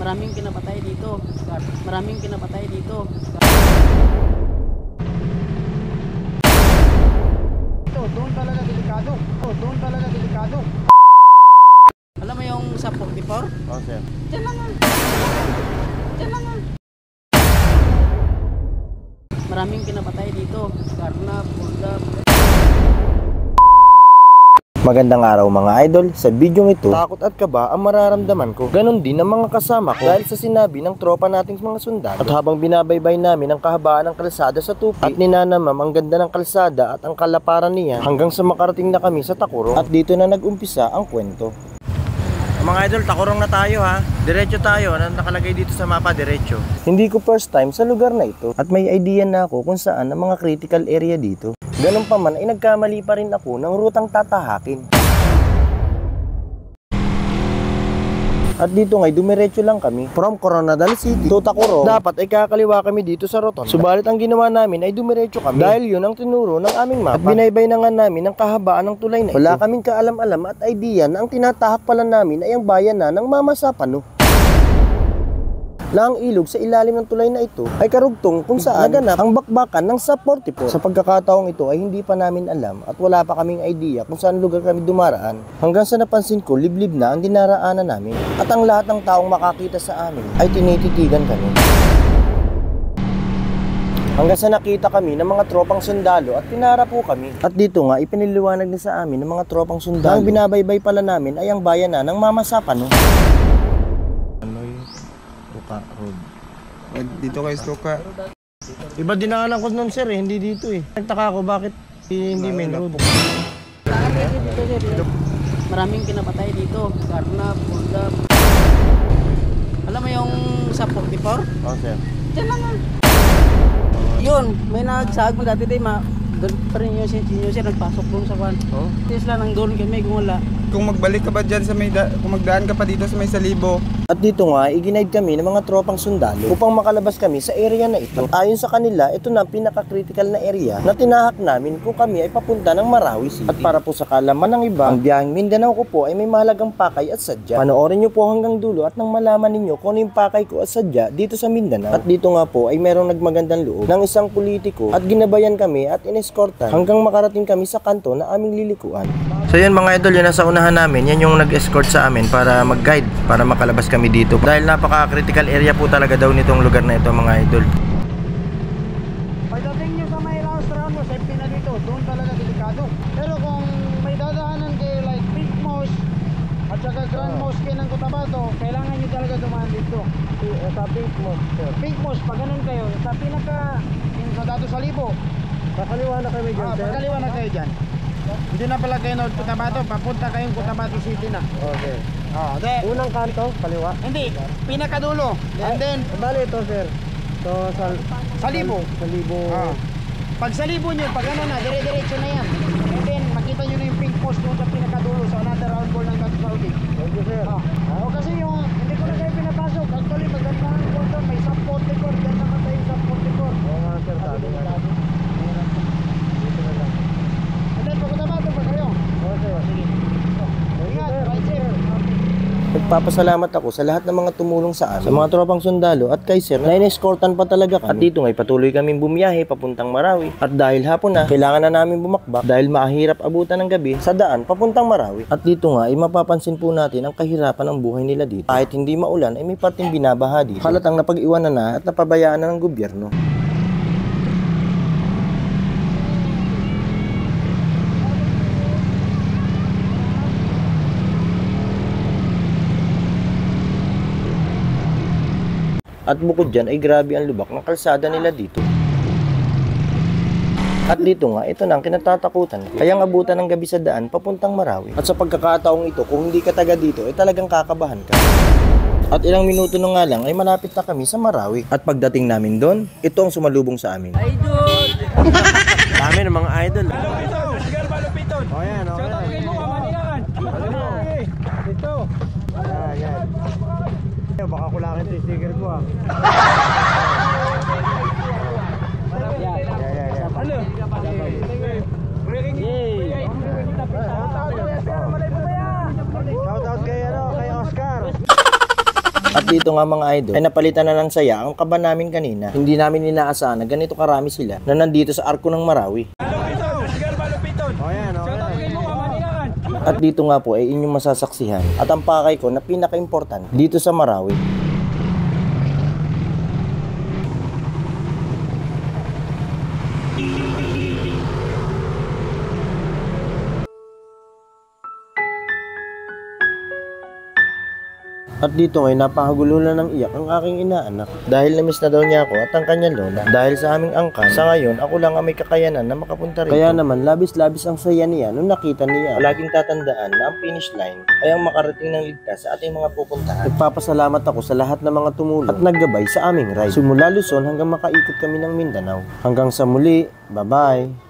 Maraming pinapatay dito. Maraming pinapatay dito. Doon talaga delikado. Doon talaga delikado. Alam mo yung sa 44? Oh, sir. Diyan lang nga. Diyan lang nga. Maraming pinapatay dito. Karna, pulda. Magandang araw mga idol. Sa video ito, takot at kaba ang mararamdaman ko. Ganon din ang mga kasama ko dahil sa sinabi ng tropa nating mga sundalo. At habang binabaybay namin ang kahabaan ng kalsada sa tupi at ninanamam ang ganda ng kalsada at ang kalaparan niya hanggang sa makarating na kami sa Takurong. At dito na nag-umpisa ang kwento. Mga idol, Takurong na tayo ha. Diretso tayo. Ano nakalagay dito sa mapa? Diretso. Hindi ko first time sa lugar na ito at may idea na ako kung saan ang mga critical area dito. Ganun pa man ay nagkamali pa rin ako ng rutang tatahakin. At dito ngay dumiretso lang kami from Coronadal City to Takurong. Dapat ay kakaliwa kami dito sa Rotonda. Subalit ang ginawa namin ay dumiretso kami dahil yun ang tinuro ng aming mapa. At binaybay na nga namin ang kahabaan ng tulay na ito. Wala kaming kaalam-alam at idea na ang tinatahak pala namin ay ang bayan na ng Mama Sapano. Na ang ilog sa ilalim ng tulay na ito ay karugtong kung saan naganap ang bakbakan ng SAP 44. Sa pagkakataong ito ay hindi pa namin alam at wala pa kaming idea kung saan lugar kami dumaraan hanggang sa napansin ko liblib na ang dinaraanan namin at ang lahat ng taong makakita sa amin ay tinititigan kami. Hanggang sa nakita kami ng mga tropang sundalo at pinara po kami. At dito nga ipiniliwanag na sa amin ng mga tropang sundalo na ang binabaybay pala namin ay ang bayan na ng Mama Sapano. Road. Dito kay Stuka. Iba dinaanan ko nun sir eh, hindi dito eh. Nagtaka ko bakit hindi main road. Maraming pinapatay dito. Karna, pulda. Alam mo yung sa 44? Oh sir. Diyan lang nga. Yun, may nagsagod dati din doon pa rin yung sir nagpasok doon sa kwan. Oh? Tiis lang nang doon kami kung wala. Kung magbalik ka ba dyan sa may kung magdaan ka pa dito sa may Salibo. At dito nga, i-guide kami ng mga tropang sundalo upang makalabas kami sa area na ito. At ayon sa kanila, ito na ang pinaka-critical na area na tinahak namin kung kami ay papunta ng Marawi City. At para po sa kalaman ng iba, ang biyaheng Mindanao ko po ay may mahalagang pakay at sadya. Panoorin nyo po hanggang dulo at nang malaman ninyo kung ano yung pakay ko at sadya dito sa Mindanao. At dito nga po ay merong nagmagandang loob ng isang politiko at ginabayan kami at inescortan hanggang makarating kami sa kanto na aming lilikuan. So yun mga idol, yun nasa unahan namin, yan yung nag-escort sa amin para mag-guide, para makalabas kami dito. Dahil napaka-critical area po talaga daw nitong lugar na ito mga idol. Pagdating nyo sa may Ramos, safety na dito, doon talaga delikado. Pero kung may dadaanan kayo like Big Mosque at saka Grand Mosque ng Cotabato, kailangan nyo talaga dumaan dito. Sa Big Mosque, sir. Big Mosque, pag ganun kayo, sa pinaka, yung sa Dato Salibo, Kakaliwa na kami dyan, sir. pagkaliwa na kayo dyan. Hindi na pala kayo North Cotabato, papunta kayong Cotabato City na. Okay. Unang kanto, kaliwa? Hindi, pinakadulo. And then, Bali ito, sir. So, Salibo. Salibo. Pag Salibo nyo, pag ano na, dire-diretso na yan. And then, makita nyo na yung pink post doon sa pinakadulo sa another round ball ng Dato Saudi. Thank you, sir. Kasi yung, hindi ko na kayo pinapasok. Actually, magandang doon, may SAP 44. Diyan naman tayo yung SAP 44. Oo nga, sir. Sabi nga. Dito na lang. And then, pagkatabato pa kayo. Oo, sir. Sige. Ingat, right sir. Nagpapasalamat ako sa lahat ng mga tumulong sa amin, sa mga tropang sundalo at kay sir na inescortan pa talaga kami. At dito ngay patuloy kaming bumiyahe papuntang Marawi. At dahil hapon na, kailangan na namin bumakbak dahil mahirap abutan ng gabi sa daan papuntang Marawi. At dito nga ay mapapansin po natin ang kahirapan ng buhay nila dito. Kahit hindi maulan ay may parting binabaha dito. Halatang napag-iwanan na at napabayaan na ng gobyerno. At bukod dyan ay grabe ang lubak ng kalsada nila dito. At dito nga, ito na ang kinatatakutan ko. Kaya abutan ng gabi sa daan papuntang Marawi. At sa pagkakataong ito, kung hindi ka taga dito, ay talagang kakabahan ka. At ilang minuto na nga lang ay malapit na kami sa Marawi. At pagdating namin doon, ito ang sumalubong sa amin. Idol! Dami ng mga idol. Sigar Malupiton. O yan, o yan. Dito. Yan. Baka kulangin ito yung sticker ko ah. Ano? Shout out kay Oscar. At dito nga mga idol, ay napalitan na ng saya ang kaba namin kanina. Hindi namin inaasahan na ganito karami sila na nandito sa Arko ng Marawi. At dito nga po ay inyong masasaksihan at ang pakay ko na pinaka-important dito sa Marawi. At dito ngayon napakagulo na ng iyak ang aking inaanak dahil na-miss na daw niya ako at ang kanyang lola dahil sa aming angkan. Sa ngayon ako lang ang may kakayanan na makapunta rito. Kaya naman labis-labis ang saya niya nung nakita niya. Palaging tatandaan na ang finish line ay ang makarating ng ligtas sa ating mga pupuntahan. Nagpapasalamat ako sa lahat ng mga tumulong at naggabay sa aming ride. Simula Luzon hanggang makaikot kami ng Mindanao. Hanggang sa muli, bye-bye!